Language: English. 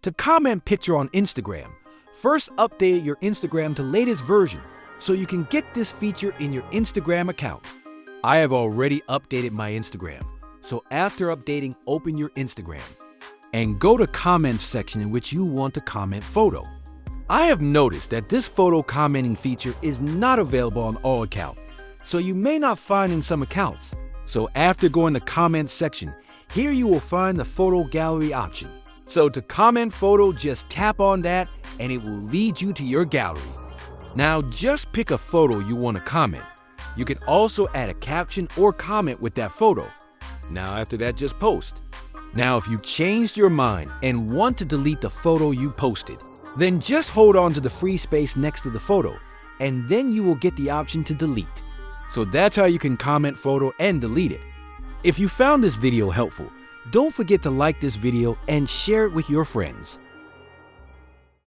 To comment picture on Instagram, first update your Instagram to latest version so you can get this feature in your Instagram account. I have already updated my Instagram, so after updating, open your Instagram and go to comment section in which you want to comment photo. I have noticed that this photo commenting feature is not available on all accounts, so you may not find in some accounts. So after going to comment section, here you will find the photo gallery option. So to comment photo, just tap on that and it will lead you to your gallery. Now just pick a photo you want to comment. You can also add a caption or comment with that photo. Now after that, just post. Now if you changed your mind and want to delete the photo you posted, then just hold on to the free space next to the photo and then you will get the option to delete. So that's how you can comment photo and delete it. If you found this video helpful, don't forget to like this video and share it with your friends.